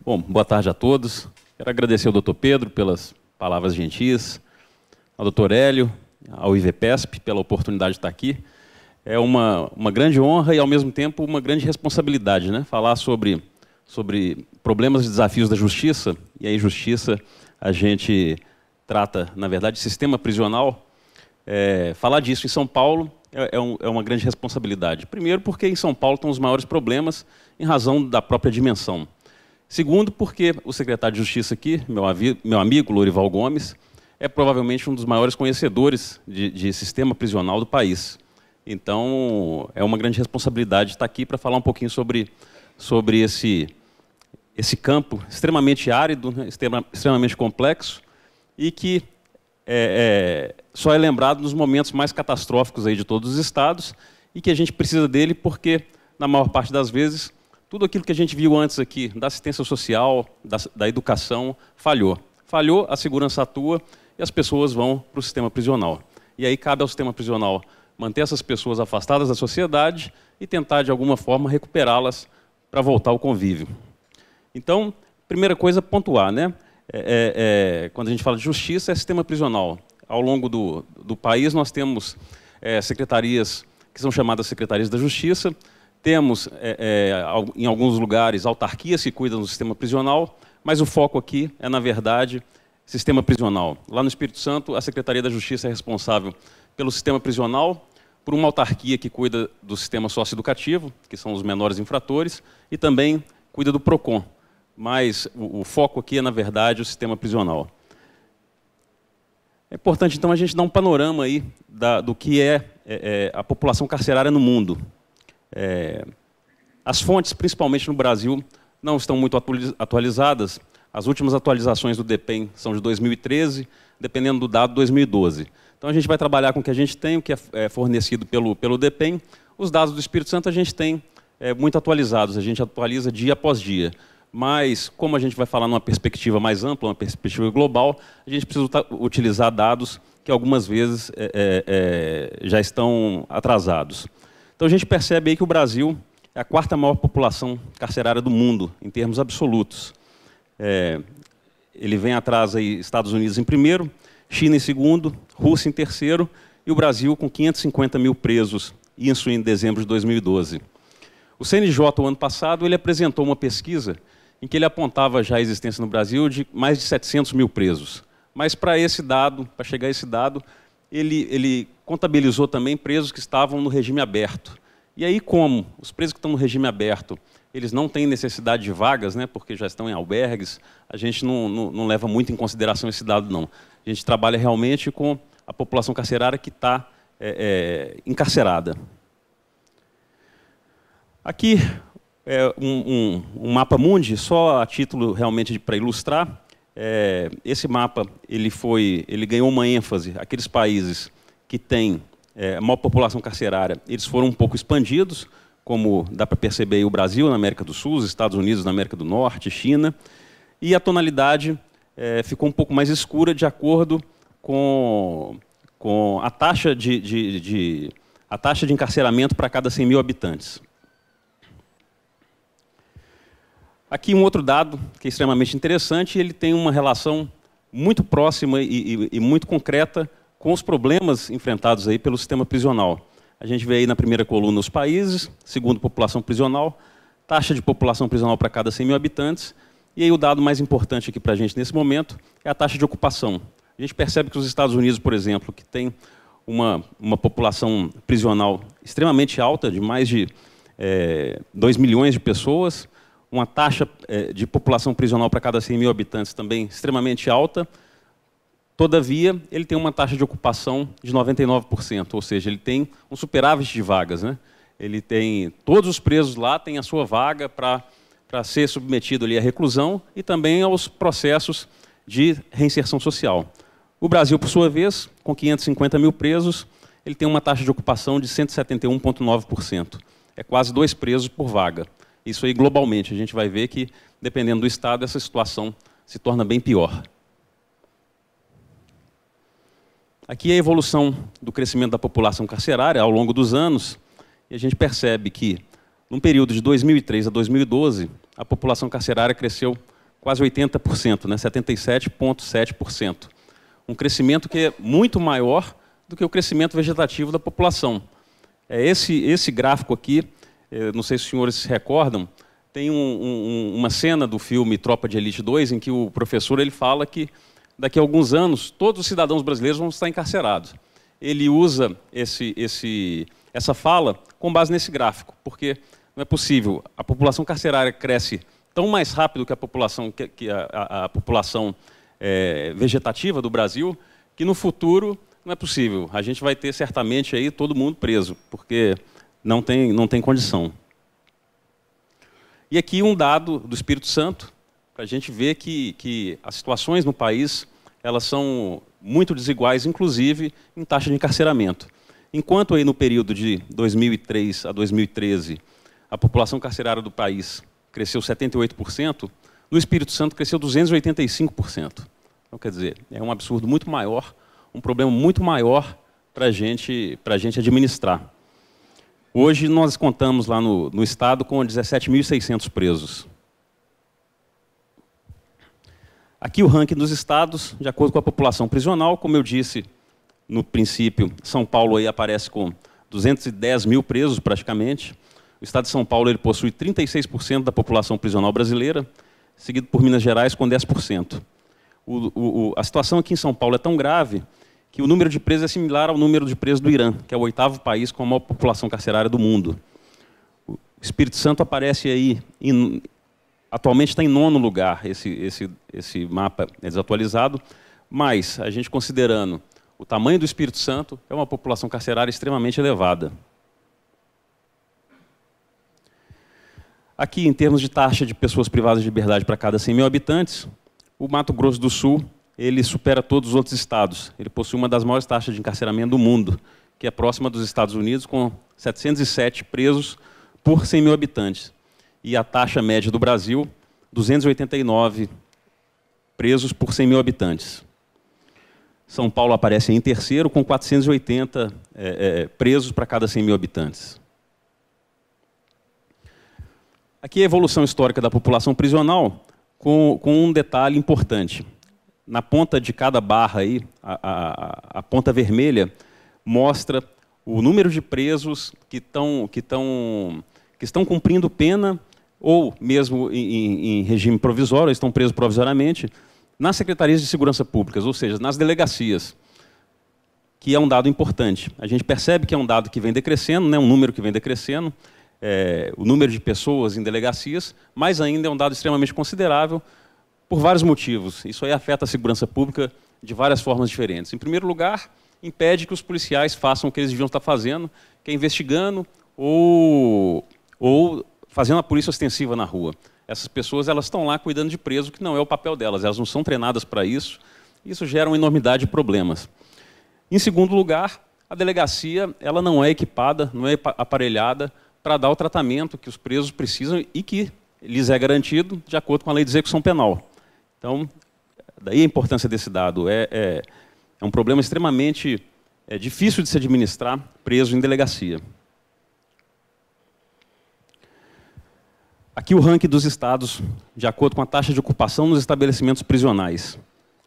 Bom, boa tarde a todos. Quero agradecer ao Dr. Pedro pelas palavras gentis, ao Dr. Hélio, ao IVPESP pela oportunidade de estar aqui. É uma grande honra e, ao mesmo tempo, uma grande responsabilidade, né? Falar sobre problemas e desafios da justiça. E aí, justiça, a gente trata, na verdade, sistema prisional. Falar disso em São Paulo é uma grande responsabilidade. Primeiro, porque em São Paulo estão os maiores problemas em razão da própria dimensão. Segundo, porque o secretário de Justiça aqui, meu amigo Lorival Gomes, é provavelmente um dos maiores conhecedores de sistema prisional do país. Então, é uma grande responsabilidade estar aqui para falar um pouquinho sobre esse campo extremamente árido, né, extremamente complexo, e que só é lembrado nos momentos mais catastróficos aí de todos os estados, e que a gente precisa dele porque, na maior parte das vezes, tudo aquilo que a gente viu antes aqui, da assistência social, da educação, falhou. Falhou, a segurança atua e as pessoas vão para o sistema prisional. E aí cabe ao sistema prisional manter essas pessoas afastadas da sociedade e tentar, de alguma forma, recuperá-las para voltar ao convívio. Então, primeira coisa, pontuar, né? Quando a gente fala de justiça, é sistema prisional. Ao longo do país, nós temos secretarias que são chamadas secretarias da justiça. Temos, em alguns lugares, autarquias que cuidam do sistema prisional, mas o foco aqui é, na verdade, sistema prisional. Lá no Espírito Santo, a Secretaria da Justiça é responsável pelo sistema prisional, por uma autarquia que cuida do sistema socioeducativo, que são os menores infratores, e também cuida do PROCON. Mas o foco aqui é, na verdade, o sistema prisional. É importante, então, a gente dar um panorama aí do que é a população carcerária no mundo. As fontes, principalmente no Brasil, não estão muito atualizadas. As últimas atualizações do DEPEN são de 2013, dependendo do dado, 2012. Então, a gente vai trabalhar com o que a gente tem, o que é fornecido pelo DEPEN. Os dados do Espírito Santo a gente tem muito atualizados, a gente atualiza dia após dia. Mas, como a gente vai falar numa perspectiva mais ampla, uma perspectiva global, a gente precisa utilizar dados que algumas vezes já estão atrasados. Então, a gente percebe aí que o Brasil é a quarta maior população carcerária do mundo, em termos absolutos. Ele vem atrás aí Estados Unidos em primeiro, China em segundo, Rússia em terceiro, e o Brasil com 550 mil presos, isso em dezembro de 2012. O CNJ, o ano passado, ele apresentou uma pesquisa em que ele apontava já a existência no Brasil de mais de 700 mil presos. Mas para chegar a esse dado, ele contabilizou também presos que estavam no regime aberto. E aí, como os presos que estão no regime aberto, eles não têm necessidade de vagas, né, porque já estão em albergues, a gente não leva muito em consideração esse dado, não. A gente trabalha realmente com a população carcerária que está encarcerada. Aqui é um mapa mundi, só a título realmente para ilustrar. Esse mapa ele ganhou uma ênfase. Aqueles países que têm a maior população carcerária, eles foram um pouco expandidos, como dá para perceber aí o Brasil na América do Sul, os Estados Unidos na América do Norte, China, e a tonalidade ficou um pouco mais escura de acordo com a taxa de encarceramento para cada 100 mil habitantes. Aqui um outro dado que é extremamente interessante, ele tem uma relação muito próxima e muito concreta com os problemas enfrentados aí pelo sistema prisional. A gente vê aí na primeira coluna os países, segundo população prisional, taxa de população prisional para cada 100 mil habitantes, e aí o dado mais importante aqui para a gente nesse momento é a taxa de ocupação. A gente percebe que os Estados Unidos, por exemplo, que tem uma população prisional extremamente alta, de mais de 2 milhões de pessoas, uma taxa de população prisional para cada 100 mil habitantes também extremamente alta. Todavia, ele tem uma taxa de ocupação de 99%, ou seja, ele tem um superávit de vagas, né? Ele tem, todos os presos lá têm a sua vaga para ser submetido ali à reclusão e também aos processos de reinserção social. O Brasil, por sua vez, com 550 mil presos, ele tem uma taxa de ocupação de 171,9%. É quase 2 presos por vaga. Isso aí globalmente, a gente vai ver que, dependendo do estado, essa situação se torna bem pior. Aqui é a evolução do crescimento da população carcerária ao longo dos anos, e a gente percebe que, num período de 2003 a 2012, a população carcerária cresceu quase 80%, né, 77,7%. Um crescimento que é muito maior do que o crescimento vegetativo da população. Esse gráfico aqui, não sei se os senhores se recordam, tem uma cena do filme Tropa de Elite 2, em que o professor ele fala que daqui a alguns anos todos os cidadãos brasileiros vão estar encarcerados. Ele usa essa fala com base nesse gráfico, porque não é possível. A população carcerária cresce tão mais rápido que a população, a população vegetativa do Brasil, que no futuro não é possível. A gente vai ter certamente aí todo mundo preso, porque não tem condição. E aqui um dado do Espírito Santo, para a gente ver que as situações no país elas são muito desiguais, inclusive em taxa de encarceramento. Enquanto aí no período de 2003 a 2013, a população carcerária do país cresceu 78%, no Espírito Santo cresceu 285%. Então, quer dizer, é um absurdo muito maior, um problema muito maior para a gente administrar. Hoje nós contamos lá no estado com 17.600 presos. Aqui o ranking dos estados, de acordo com a população prisional, como eu disse no princípio, São Paulo aí aparece com 210 mil presos praticamente. O estado de São Paulo ele possui 36% da população prisional brasileira, seguido por Minas Gerais com 10%. A situação aqui em São Paulo é tão grave que o número de presos é similar ao número de presos do Irã, que é o 8º país com a maior população carcerária do mundo. O Espírito Santo aparece aí, atualmente está em 9º lugar, esse mapa é desatualizado, mas a gente considerando o tamanho do Espírito Santo, é uma população carcerária extremamente elevada. Aqui, em termos de taxa de pessoas privadas de liberdade para cada 100 mil habitantes, o Mato Grosso do Sul ele supera todos os outros estados. Ele possui uma das maiores taxas de encarceramento do mundo, que é próxima dos Estados Unidos, com 707 presos por 100 mil habitantes. E a taxa média do Brasil, 289 presos por 100 mil habitantes. São Paulo aparece em terceiro, com 480 presos para cada 100 mil habitantes. Aqui é a evolução histórica da população prisional, com um detalhe importante. Na ponta de cada barra, aí, a ponta vermelha, mostra o número de presos que estão cumprindo pena, ou mesmo em regime provisório, estão presos provisoriamente, nas secretarias de segurança públicas, ou seja, nas delegacias, que é um dado importante. A gente percebe que é um dado que vem decrescendo, né, um número que vem decrescendo, o número de pessoas em delegacias, mas ainda é um dado extremamente considerável por vários motivos. Isso aí afeta a segurança pública de várias formas diferentes. Em primeiro lugar, impede que os policiais façam o que eles deviam estar fazendo, que é investigando ou fazendo a polícia ostensiva na rua. Essas pessoas elas estão lá cuidando de preso, que não é o papel delas, elas não são treinadas para isso, isso gera uma enormidade de problemas. Em segundo lugar, a delegacia ela não é equipada, não é aparelhada para dar o tratamento que os presos precisam e que lhes é garantido de acordo com a lei de execução penal. Então, daí a importância desse dado. É um problema extremamente difícil de se administrar preso em delegacia. Aqui o ranking dos estados, de acordo com a taxa de ocupação nos estabelecimentos prisionais.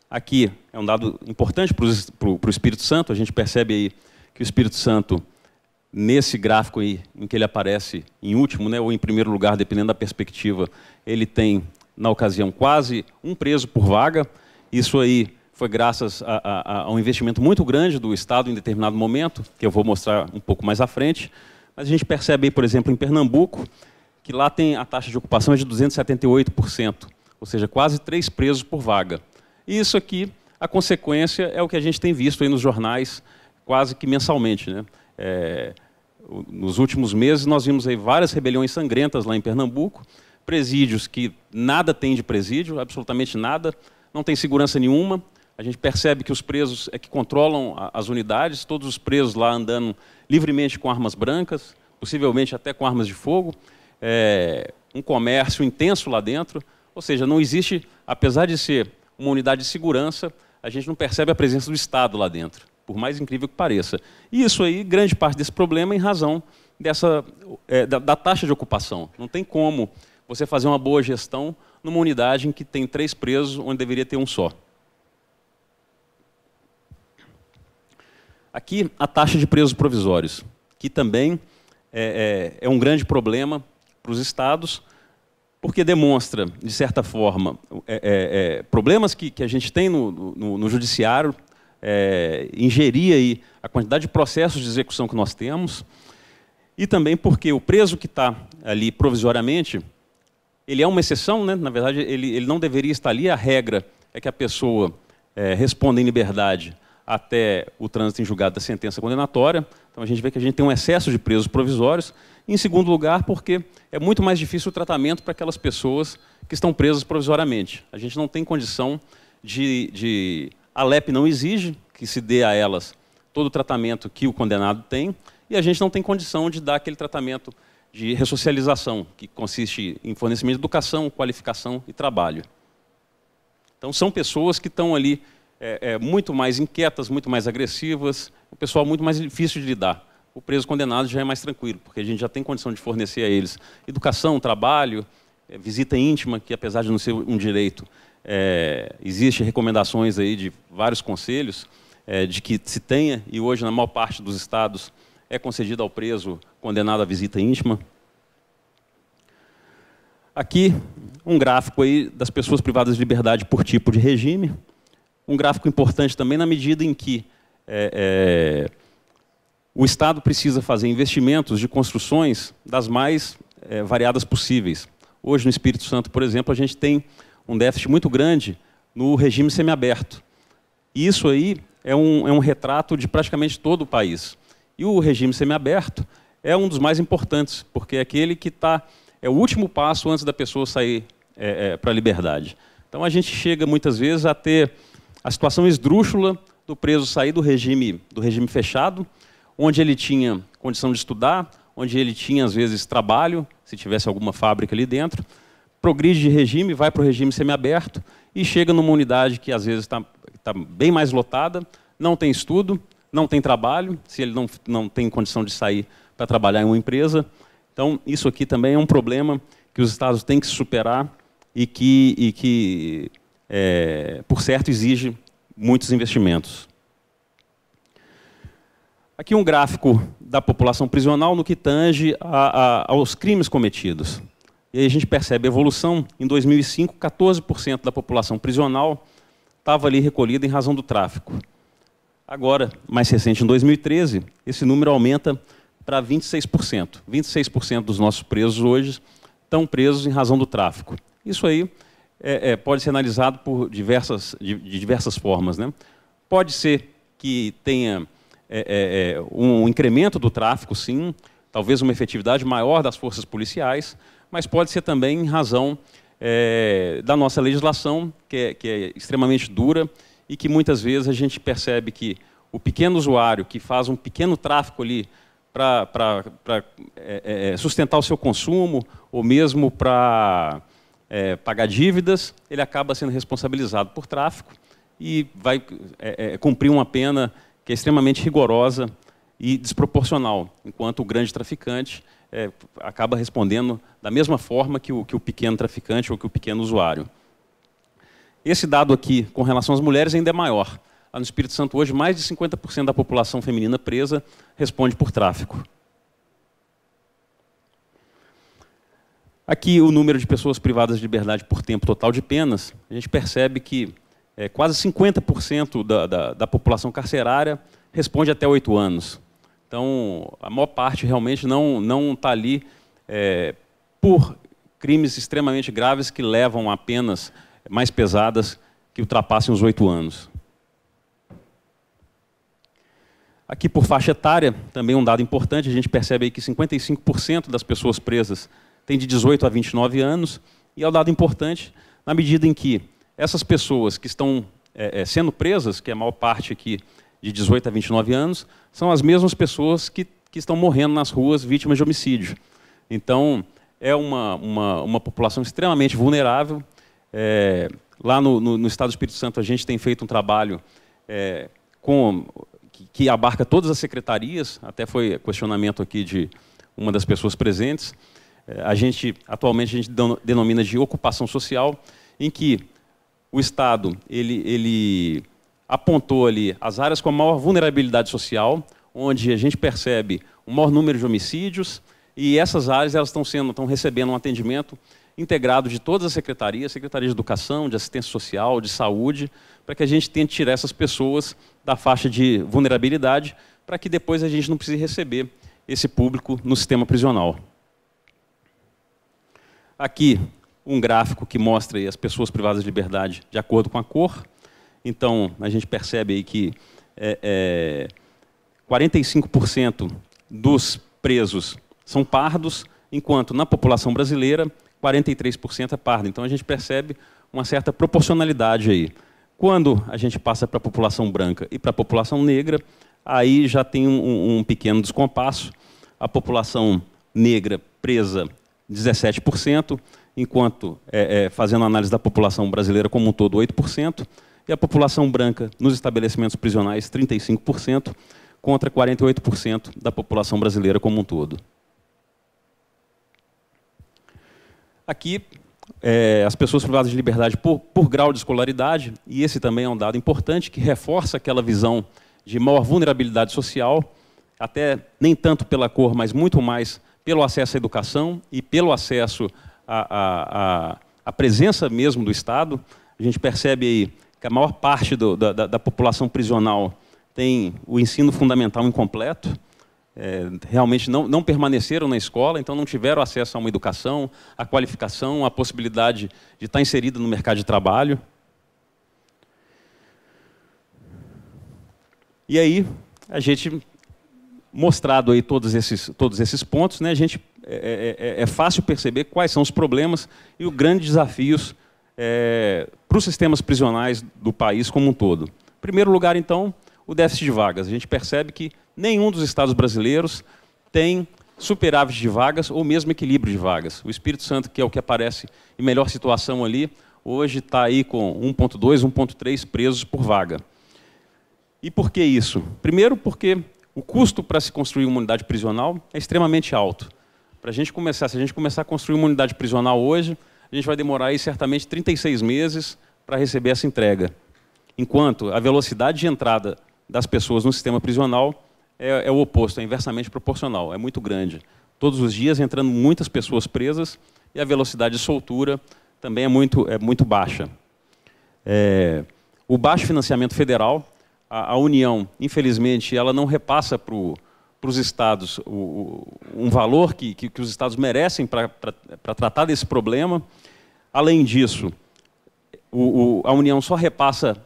Aqui é um dado importante para o Espírito Santo, a gente percebe aí que o Espírito Santo, nesse gráfico aí, em que ele aparece em último, né, ou em primeiro lugar, dependendo da perspectiva, ele tem, na ocasião, quase um preso por vaga. Isso aí foi graças a um investimento muito grande do Estado em determinado momento, que eu vou mostrar um pouco mais à frente. Mas a gente percebe aí, por exemplo, em Pernambuco, que lá tem a taxa de ocupação de 278%, ou seja, quase 3 presos por vaga. E isso aqui, a consequência é o que a gente tem visto aí nos jornais quase que mensalmente, né? Nos últimos meses nós vimos aí várias rebeliões sangrentas lá em Pernambuco, presídios que nada tem de presídio, absolutamente nada, não tem segurança nenhuma. A gente percebe que os presos é que controlam as unidades, todos os presos lá andando livremente com armas brancas, possivelmente até com armas de fogo. Um comércio intenso lá dentro, ou seja, não existe, apesar de ser uma unidade de segurança, a gente não percebe a presença do Estado lá dentro, por mais incrível que pareça. E isso aí, grande parte desse problema é em razão da taxa de ocupação. Não tem como você fazer uma boa gestão numa unidade em que tem 3 presos, onde deveria ter um só. Aqui, a taxa de presos provisórios, que também é um grande problema para os estados, porque demonstra, de certa forma, problemas que a gente tem no judiciário, ingerir aí a quantidade de processos de execução que nós temos, e também porque o preso que está ali provisoriamente, ele é uma exceção, né? Na verdade, ele não deveria estar ali, a regra é que a pessoa responda em liberdade até o trânsito em julgado da sentença condenatória. Então a gente vê que a gente tem um excesso de presos provisórios. Em segundo lugar, porque é muito mais difícil o tratamento para aquelas pessoas que estão presas provisoriamente. A gente não tem condição a LEP não exige que se dê a elas todo o tratamento que o condenado tem, e a gente não tem condição de dar aquele tratamento de ressocialização, que consiste em fornecimento de educação, qualificação e trabalho. Então são pessoas que estão ali muito mais inquietas, muito mais agressivas, o pessoal muito mais difícil de lidar. O preso condenado já é mais tranquilo, porque a gente já tem condição de fornecer a eles educação, trabalho, visita íntima, que apesar de não ser um direito, existem recomendações aí de vários conselhos de que se tenha, e hoje na maior parte dos estados é concedida ao preso condenado à visita íntima. Aqui um gráfico aí das pessoas privadas de liberdade por tipo de regime. Um gráfico importante também na medida em que o Estado precisa fazer investimentos de construções das mais variadas possíveis. Hoje, no Espírito Santo, por exemplo, a gente tem um déficit muito grande no regime semiaberto. E isso aí é um retrato de praticamente todo o país. E o regime semiaberto é um dos mais importantes, porque é aquele que é o último passo antes da pessoa sair para a liberdade. Então, a gente chega, muitas vezes, a ter a situação esdrúxula do preso sair do regime fechado, onde ele tinha condição de estudar, onde ele tinha, às vezes, trabalho, se tivesse alguma fábrica ali dentro, progride de regime, vai para o regime semiaberto e chega numa unidade que, às vezes, está bem mais lotada, não tem estudo, não tem trabalho, se ele não tem condição de sair para trabalhar em uma empresa. Então, isso aqui também é um problema que os estados têm que superar e que por certo, exige muitos investimentos. Aqui um gráfico da população prisional no que tange aos crimes cometidos. E aí a gente percebe a evolução. Em 2005, 14% da população prisional estava ali recolhida em razão do tráfico. Agora, mais recente, em 2013, esse número aumenta para 26%. 26% dos nossos presos hoje estão presos em razão do tráfico. Isso aí pode ser analisado de diversas formas, né? Pode ser que tenha um incremento do tráfico, sim, talvez uma efetividade maior das forças policiais, mas pode ser também em razão da nossa legislação, que é extremamente dura e que muitas vezes a gente percebe que o pequeno usuário que faz um pequeno tráfico ali para sustentar o seu consumo ou mesmo para pagar dívidas, ele acaba sendo responsabilizado por tráfico e vai cumprir uma pena que é extremamente rigorosa e desproporcional, enquanto o grande traficante acaba respondendo da mesma forma que o pequeno traficante ou que o pequeno usuário. Esse dado aqui, com relação às mulheres, ainda é maior. Lá no Espírito Santo, hoje, mais de 50% da população feminina presa responde por tráfico. Aqui, o número de pessoas privadas de liberdade por tempo total de penas, a gente percebe que quase 50% da população carcerária responde até 8 anos. Então, a maior parte realmente não está ali por crimes extremamente graves que levam a penas mais pesadas que ultrapassem os 8 anos. Aqui, por faixa etária, também um dado importante, a gente percebe aí que 55% das pessoas presas têm de 18 a 29 anos, e é um dado importante na medida em que essas pessoas que estão sendo presas, que é a maior parte aqui de 18 a 29 anos, são as mesmas pessoas que estão morrendo nas ruas vítimas de homicídio. Então, é uma população extremamente vulnerável. Lá no Estado do Espírito Santo, a gente tem feito um trabalho que abarca todas as secretarias, até foi questionamento aqui de uma das pessoas presentes, atualmente a gente denomina de ocupação social, em que o Estado ele apontou ali as áreas com a maior vulnerabilidade social, onde a gente percebe o maior número de homicídios, e essas áreas estão recebendo um atendimento integrado de todas as secretarias, Secretaria de Educação, de Assistência Social, de Saúde, para que a gente tente tirar essas pessoas da faixa de vulnerabilidade, para que depois a gente não precise receber esse público no sistema prisional. Aqui, um gráfico que mostra aí as pessoas privadas de liberdade de acordo com a cor. Então, a gente percebe aí que 45% dos presos são pardos, enquanto na população brasileira, 43% é pardo. Então, a gente percebe uma certa proporcionalidade aí. Quando a gente passa para a população branca e para a população negra, aí já tem um pequeno descompasso. A população negra presa, 17%, enquanto, fazendo análise da população brasileira como um todo, 8%, e a população branca nos estabelecimentos prisionais, 35%, contra 48% da população brasileira como um todo. Aqui, as pessoas privadas de liberdade por grau de escolaridade, e esse também é um dado importante, que reforça aquela visão de maior vulnerabilidade social, até nem tanto pela cor, mas muito mais pelo acesso à educação e pelo acesso à presença mesmo do Estado. A gente percebe aí que a maior parte da população prisional tem o ensino fundamental incompleto, realmente não permaneceram na escola, então não tiveram acesso a uma educação, a qualificação, a possibilidade de estar inserido no mercado de trabalho. E aí, a gente, mostrado aí todos esses pontos, né, a gente, é fácil perceber quais são os problemas e os grandes desafios para os sistemas prisionais do país como um todo. Em primeiro lugar, então, o déficit de vagas. A gente percebe que nenhum dos estados brasileiros tem superávit de vagas ou mesmo equilíbrio de vagas. O Espírito Santo, que é o que aparece em melhor situação ali, hoje está aí com 1,2, 1,3 presos por vaga. E por que isso? Primeiro, porque o custo para se construir uma unidade prisional é extremamente alto. Para a gente começar, se a gente começar a construir uma unidade prisional hoje, a gente vai demorar aí certamente 36 meses para receber essa entrega. Enquanto a velocidade de entrada das pessoas no sistema prisional é o oposto, é inversamente proporcional, é muito grande. Todos os dias entrando muitas pessoas presas e a velocidade de soltura também é muito baixa. O baixo financiamento federal, a União, infelizmente, ela não repassa para os estados um valor que os estados merecem para tratar desse problema. Além disso, a União só repassa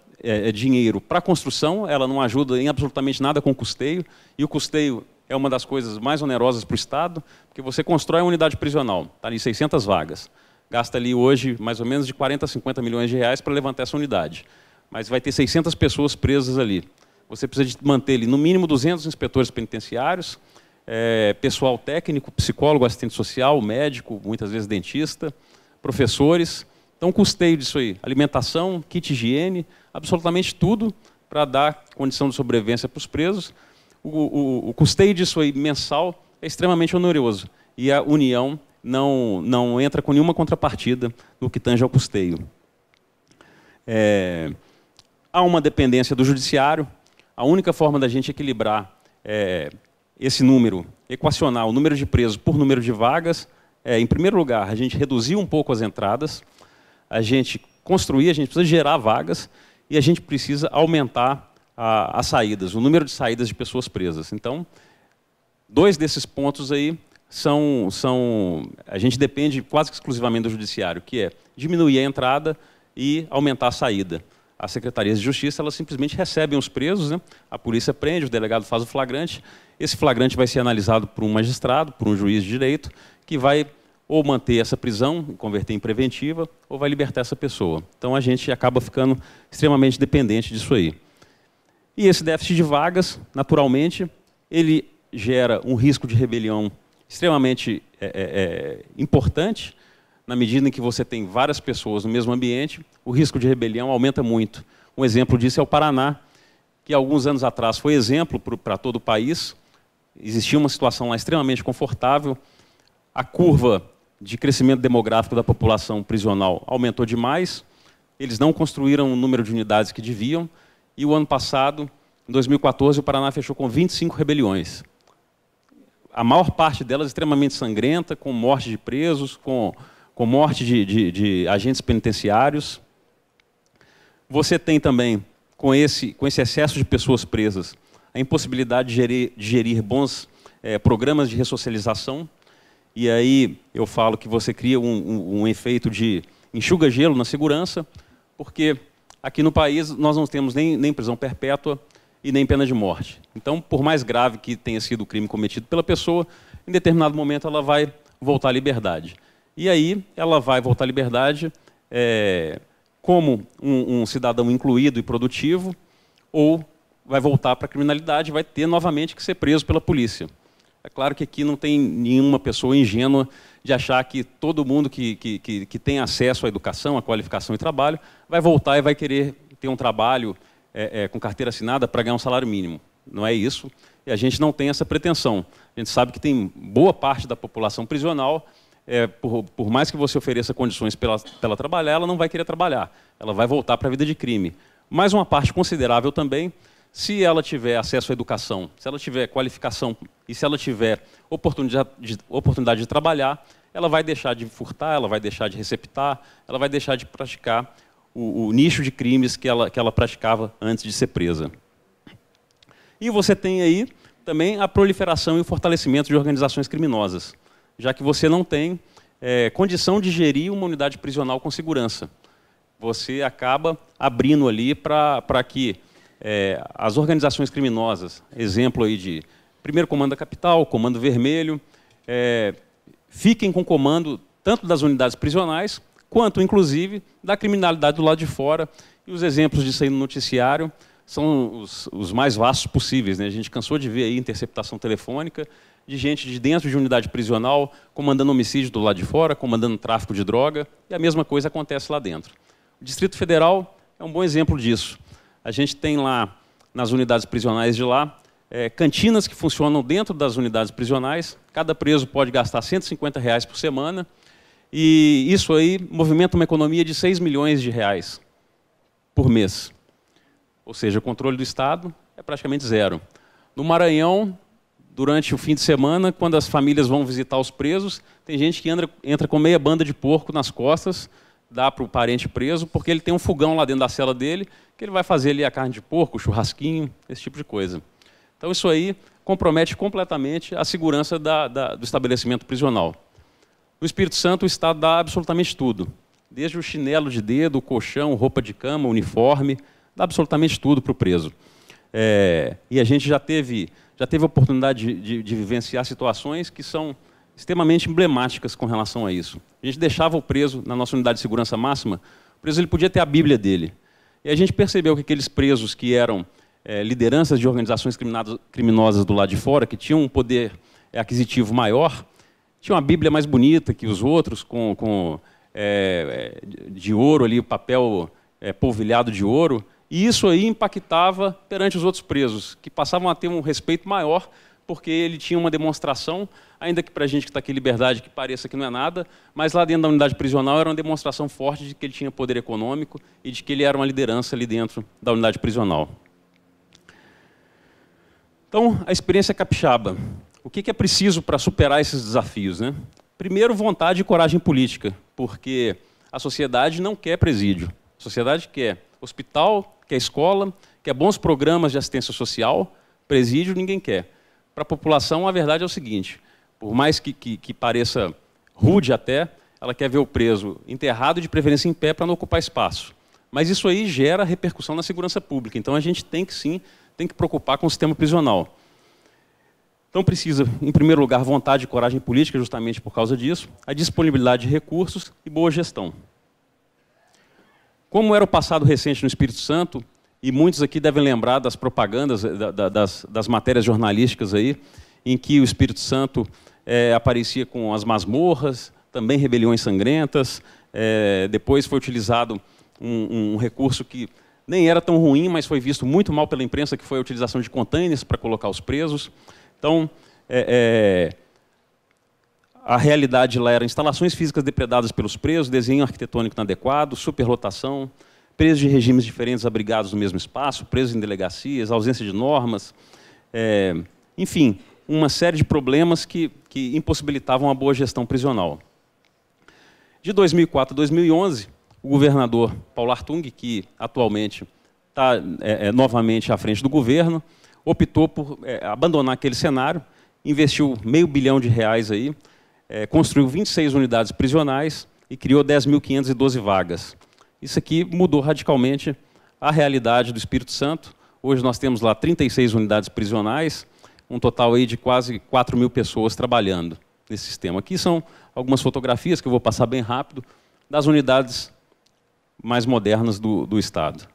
dinheiro para a construção, ela não ajuda em absolutamente nada com o custeio, e o custeio é uma das coisas mais onerosas para o Estado, porque você constrói uma unidade prisional, está ali 600 vagas, gasta ali hoje mais ou menos de 40 a 50 milhões de reais para levantar essa unidade, mas vai ter 600 pessoas presas ali. Você precisa de manter ali no mínimo 200 inspetores penitenciários, pessoal técnico, psicólogo, assistente social, médico, muitas vezes dentista, professores. Então, o custeio disso aí, alimentação, kit higiene, absolutamente tudo para dar condição de sobrevivência para os presos. O custeio disso aí mensal é extremamente oneroso e a União não entra com nenhuma contrapartida no que tange ao custeio. Há uma dependência do judiciário. A única forma da gente equilibrar esse número, equacionar o número de presos por número de vagas, em primeiro lugar, a gente reduzir um pouco as entradas, a gente construir, a gente precisa gerar vagas e a gente precisa aumentar as saídas, o número de saídas de pessoas presas. Então, dois desses pontos aí a gente depende quase que exclusivamente do judiciário, que é diminuir a entrada e aumentar a saída. As secretarias de justiça, elas simplesmente recebem os presos, né? A polícia prende, o delegado faz o flagrante, esse flagrante vai ser analisado por um magistrado, por um juiz de direito, que vai ou manter essa prisão, converter em preventiva, ou vai libertar essa pessoa. Então, a gente acaba ficando extremamente dependente disso aí. E esse déficit de vagas, naturalmente, ele gera um risco de rebelião extremamente importante. Na medida em que você tem várias pessoas no mesmo ambiente, o risco de rebelião aumenta muito. Um exemplo disso é o Paraná, que alguns anos atrás foi exemplo para todo o país. Existia uma situação lá extremamente confortável, a curva de crescimento demográfico da população prisional aumentou demais, eles não construíram o número de unidades que deviam, e o ano passado, em 2014, o Paraná fechou com 25 rebeliões. A maior parte delas extremamente sangrenta, com morte de presos, com morte de agentes penitenciários. Você tem também, com esse excesso de pessoas presas, a impossibilidade de gerir bons programas de ressocialização. E aí eu falo que você cria um efeito de enxuga-gelo na segurança, porque aqui no país nós não temos nem prisão perpétua e nem pena de morte. Então, por mais grave que tenha sido o crime cometido pela pessoa, em determinado momento ela vai voltar à liberdade. E aí ela vai voltar à liberdade como um cidadão incluído e produtivo, ou vai voltar para a criminalidade e vai ter novamente que ser preso pela polícia. É claro que aqui não tem nenhuma pessoa ingênua de achar que todo mundo que tem acesso à educação, à qualificação e trabalho, vai voltar e vai querer ter um trabalho com carteira assinada para ganhar um salário mínimo. Não é isso. E a gente não tem essa pretensão. A gente sabe que tem boa parte da população prisional, por mais que você ofereça condições para ela trabalhar, ela não vai querer trabalhar. Ela vai voltar para a vida de crime. Mas uma parte considerável também, se ela tiver acesso à educação, se ela tiver qualificação e se ela tiver oportunidade de trabalhar, ela vai deixar de furtar, ela vai deixar de receptar, ela vai deixar de praticar o nicho de crimes que ela praticava antes de ser presa. E você tem aí também a proliferação e o fortalecimento de organizações criminosas, já que você não tem condição de gerir uma unidade prisional com segurança. Você acaba abrindo ali para que as organizações criminosas, exemplo aí de Primeiro Comando da Capital, Comando Vermelho, fiquem com comando tanto das unidades prisionais, quanto, inclusive, da criminalidade do lado de fora. E os exemplos disso aí no noticiário são os mais vastos possíveis, né? A gente cansou de ver aí interceptação telefônica de gente de dentro de unidade prisional comandando homicídio do lado de fora, comandando tráfico de droga, e a mesma coisa acontece lá dentro. O Distrito Federal é um bom exemplo disso. A gente tem lá, nas unidades prisionais de lá, cantinas que funcionam dentro das unidades prisionais. Cada preso pode gastar R$150 por semana, e isso aí movimenta uma economia de R$6 milhões por mês. Ou seja, o controle do Estado é praticamente zero. No Maranhão, durante o fim de semana, quando as famílias vão visitar os presos, tem gente que entra com meia banda de porco nas costas, dá para o parente preso, porque ele tem um fogão lá dentro da cela dele, que ele vai fazer ali a carne de porco, o churrasquinho, esse tipo de coisa. Então isso aí compromete completamente a segurança do estabelecimento prisional. No Espírito Santo, o Estado dá absolutamente tudo, desde o chinelo de dedo, o colchão, roupa de cama, uniforme, dá absolutamente tudo para o preso. E a gente já teve a oportunidade de vivenciar situações que são extremamente emblemáticas com relação a isso. A gente deixava o preso na nossa unidade de segurança máxima, o preso ele podia ter a Bíblia dele. E a gente percebeu que aqueles presos que eram lideranças de organizações criminosas do lado de fora, que tinham um poder aquisitivo maior, tinham uma Bíblia mais bonita que os outros, de ouro ali, papel polvilhado de ouro, e isso aí impactava perante os outros presos, que passavam a ter um respeito maior, porque ele tinha uma demonstração, ainda que para a gente que está aqui em liberdade, que pareça que não é nada, mas lá dentro da unidade prisional era uma demonstração forte de que ele tinha poder econômico e de que ele era uma liderança ali dentro da unidade prisional. Então, a experiência capixaba. O que é preciso para superar esses desafios, né? Primeiro, vontade e coragem política, porque a sociedade não quer presídio. A sociedade quer hospital, quer escola, quer bons programas de assistência social, presídio ninguém quer. Para a população, a verdade é o seguinte, por mais que pareça rude até, ela quer ver o preso enterrado, de preferência em pé, para não ocupar espaço. Mas isso aí gera repercussão na segurança pública, então a gente tem que preocupar com o sistema prisional. Então precisa, em primeiro lugar, vontade e coragem política, justamente por causa disso, a disponibilidade de recursos e boa gestão. Como era o passado recente no Espírito Santo, e muitos aqui devem lembrar das propagandas, das matérias jornalísticas aí, em que o Espírito Santo aparecia com as masmorras, também rebeliões sangrentas, depois foi utilizado um recurso que nem era tão ruim, mas foi visto muito mal pela imprensa, que foi a utilização de containers para colocar os presos. Então, A realidade lá era instalações físicas depredadas pelos presos, desenho arquitetônico inadequado, superlotação, presos de regimes diferentes abrigados no mesmo espaço, presos em delegacias, ausência de normas, enfim, uma série de problemas que impossibilitavam a boa gestão prisional. De 2004 a 2011, o governador Paulo Hartung, que atualmente está novamente à frente do governo, optou por abandonar aquele cenário, investiu R$500 milhão aí, construiu 26 unidades prisionais e criou 10.512 vagas. Isso aqui mudou radicalmente a realidade do Espírito Santo. Hoje nós temos lá 36 unidades prisionais, um total aí de quase 4.000 pessoas trabalhando nesse sistema. Aqui são algumas fotografias que eu vou passar bem rápido das unidades mais modernas do Estado.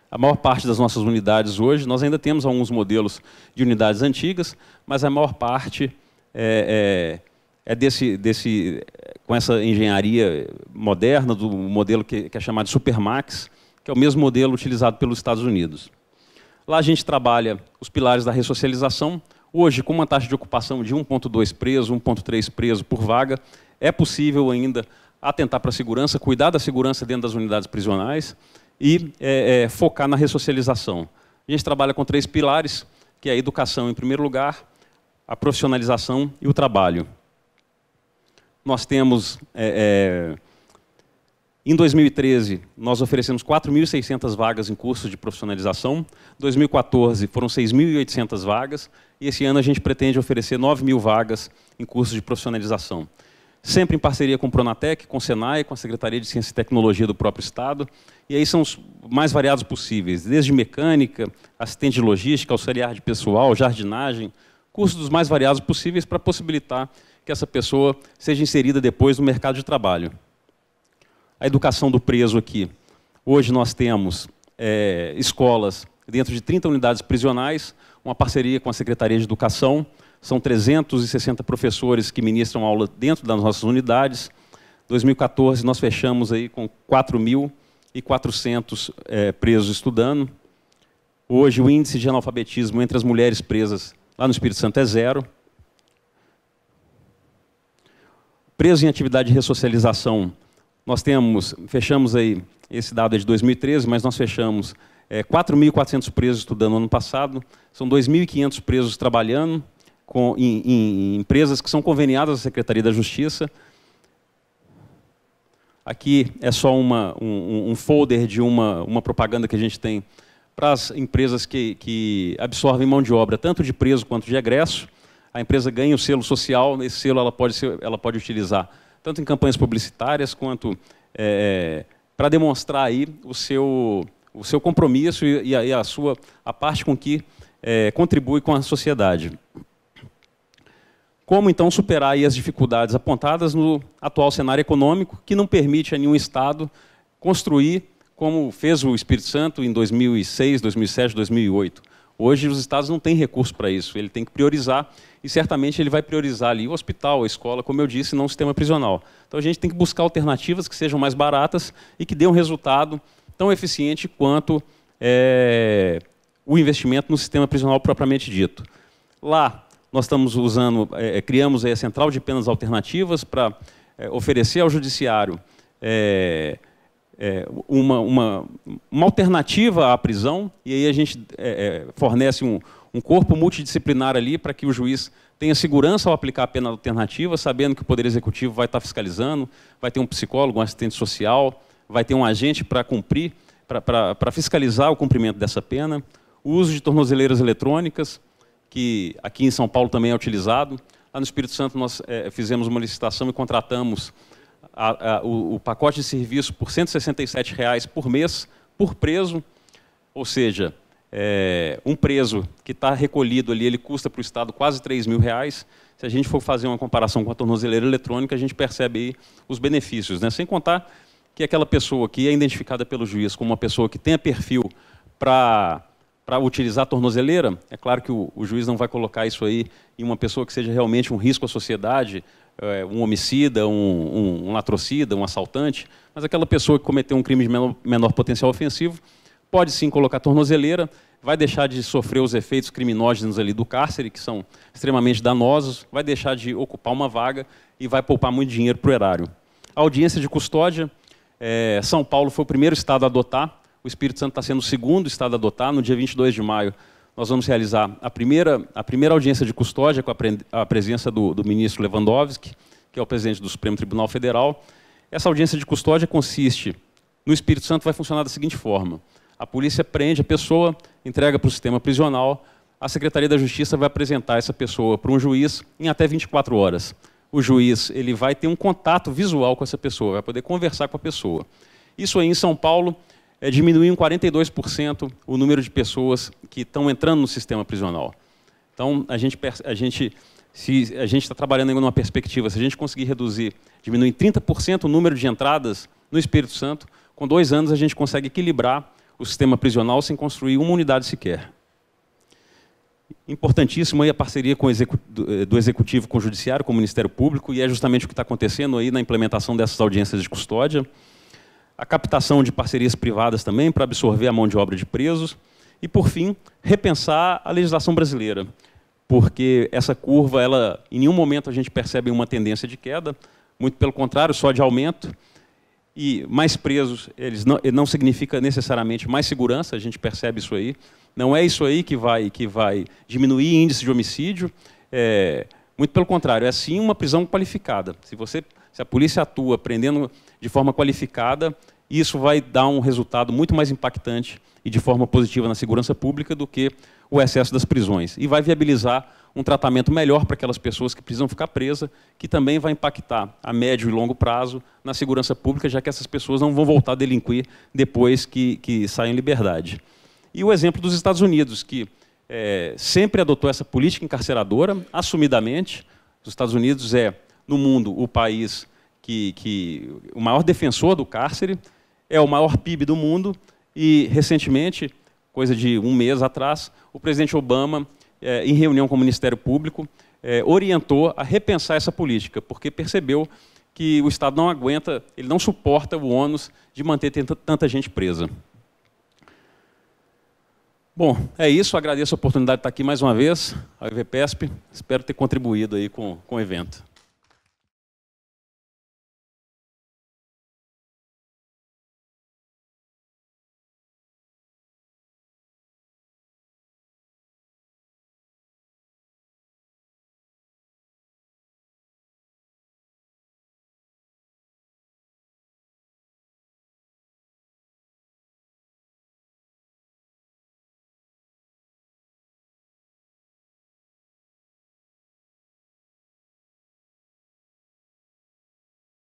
A maior parte das nossas unidades hoje, nós ainda temos alguns modelos de unidades antigas, mas a maior parte com essa engenharia moderna, do modelo que é chamado de Supermax, que é o mesmo modelo utilizado pelos Estados Unidos. Lá a gente trabalha os pilares da ressocialização. Hoje, com uma taxa de ocupação de 1,2 preso, 1,3 preso por vaga, é possível ainda atentar para a segurança, cuidar da segurança dentro das unidades prisionais e focar na ressocialização. A gente trabalha com 3 pilares, que é a educação em primeiro lugar, a profissionalização e o trabalho. Nós temos, em 2013, nós oferecemos 4.600 vagas em cursos de profissionalização, em 2014 foram 6.800 vagas, e esse ano a gente pretende oferecer 9.000 vagas em cursos de profissionalização. Sempre em parceria com o Pronatec, com o Senai, com a Secretaria de Ciência e Tecnologia do próprio Estado, e aí são os mais variados possíveis, desde mecânica, assistente de logística, auxiliar de pessoal, jardinagem, cursos dos mais variados possíveis para possibilitar que essa pessoa seja inserida depois no mercado de trabalho. A educação do preso aqui. Hoje nós temos escolas dentro de 30 unidades prisionais, uma parceria com a Secretaria de Educação, são 360 professores que ministram aula dentro das nossas unidades. Em 2014 nós fechamos aí com 4.400 presos estudando. Hoje o índice de analfabetismo entre as mulheres presas lá no Espírito Santo é 0. Presos em atividade de ressocialização, nós fechamos aí, esse dado é de 2013, mas nós fechamos 4.400 presos estudando no ano passado, são 2.500 presos trabalhando em empresas que são conveniadas à Secretaria da Justiça. Aqui é só um folder de uma propaganda que a gente tem para as empresas que absorvem mão de obra, tanto de preso quanto de egresso. A empresa ganha o selo social, esse selo ela pode utilizar tanto em campanhas publicitárias quanto para demonstrar aí o seu compromisso e a parte com que contribui com a sociedade. Como, então, superar aí as dificuldades apontadas no atual cenário econômico, que não permite a nenhum Estado construir como fez o Espírito Santo em 2006, 2007, 2008. Hoje, os Estados não têm recurso para isso, ele tem que priorizar, e certamente ele vai priorizar ali o hospital, a escola, como eu disse, não o sistema prisional. Então, a gente tem que buscar alternativas que sejam mais baratas e que dêem um resultado tão eficiente quanto o investimento no sistema prisional propriamente dito. Lá, nós estamos criamos aí a Central de Penas Alternativas para oferecer ao Judiciário uma alternativa à prisão, e aí a gente fornece um corpo multidisciplinar ali para que o juiz tenha segurança ao aplicar a pena alternativa, sabendo que o Poder Executivo vai estar fiscalizando, vai ter um psicólogo, um assistente social, vai ter um agente para cumprir, para fiscalizar o cumprimento dessa pena, o uso de tornozeleiras eletrônicas, que aqui em São Paulo também é utilizado. Lá no Espírito Santo nós fizemos uma licitação e contratamos o pacote de serviço por R$ 167 por mês, por preso, ou seja, um preso que está recolhido ali, ele custa para o Estado quase R$ 3.000. Se a gente for fazer uma comparação com a tornozeleira eletrônica, a gente percebe aí os benefícios, né? Sem contar que aquela pessoa que é identificada pelo juiz como uma pessoa que tenha perfil para utilizar a tornozeleira, é claro que o juiz não vai colocar isso aí em uma pessoa que seja realmente um risco à sociedade, um homicida, um latrocida, um assaltante, mas aquela pessoa que cometeu um crime de menor potencial ofensivo, pode sim colocar a tornozeleira, vai deixar de sofrer os efeitos criminógenos ali do cárcere, que são extremamente danosos, vai deixar de ocupar uma vaga e vai poupar muito dinheiro para o erário. A audiência de custódia, São Paulo foi o primeiro estado a adotar, o Espírito Santo está sendo o segundo estado a adotar. No dia 22 de maio, nós vamos realizar a primeira audiência de custódia com a presença do ministro Lewandowski, que é o presidente do Supremo Tribunal Federal. Essa audiência de custódia consiste, no Espírito Santo vai funcionar da seguinte forma: a polícia prende a pessoa, entrega para o sistema prisional, a Secretaria da Justiça vai apresentar essa pessoa para um juiz em até 24 horas. O juiz ele vai ter um contato visual com essa pessoa, vai poder conversar com a pessoa. Isso aí em São Paulo diminuiu em 42% o número de pessoas que estão entrando no sistema prisional. Então, a gente está trabalhando em uma perspectiva, se a gente conseguir diminuir em 30% o número de entradas no Espírito Santo, com 2 anos a gente consegue equilibrar o sistema prisional sem construir uma unidade sequer. Importantíssimo aí a parceria do Executivo com o Judiciário, com o Ministério Público, e é justamente o que está acontecendo aí na implementação dessas audiências de custódia. A captação de parcerias privadas também para absorver a mão de obra de presos. E, por fim, repensar a legislação brasileira, porque essa curva, em nenhum momento a gente percebe uma tendência de queda, muito pelo contrário, só de aumento. E mais presos, não significa necessariamente mais segurança, a gente percebe isso aí. Não é isso aí que vai diminuir índice de homicídio, muito pelo contrário, é sim uma prisão qualificada. Se a polícia atua prendendo de forma qualificada, isso vai dar um resultado muito mais impactante e de forma positiva na segurança pública do que o excesso das prisões. E vai viabilizar um tratamento melhor para aquelas pessoas que precisam ficar presas, que também vai impactar a médio e longo prazo na segurança pública, já que essas pessoas não vão voltar a delinquir depois que saem em liberdade. E o exemplo dos Estados Unidos, que sempre adotou essa política encarceradora, assumidamente. Os Estados Unidos é, no mundo, o país o maior defensor do cárcere, é o maior PIB do mundo, e, recentemente, coisa de um mês atrás, o presidente Obama, em reunião com o Ministério Público, orientou a repensar essa política, porque percebeu que o Estado não aguenta, ele não suporta o ônus de manter tanta gente presa. Bom, é isso, agradeço a oportunidade de estar aqui mais uma vez, a UVPESP, espero ter contribuído aí com o evento.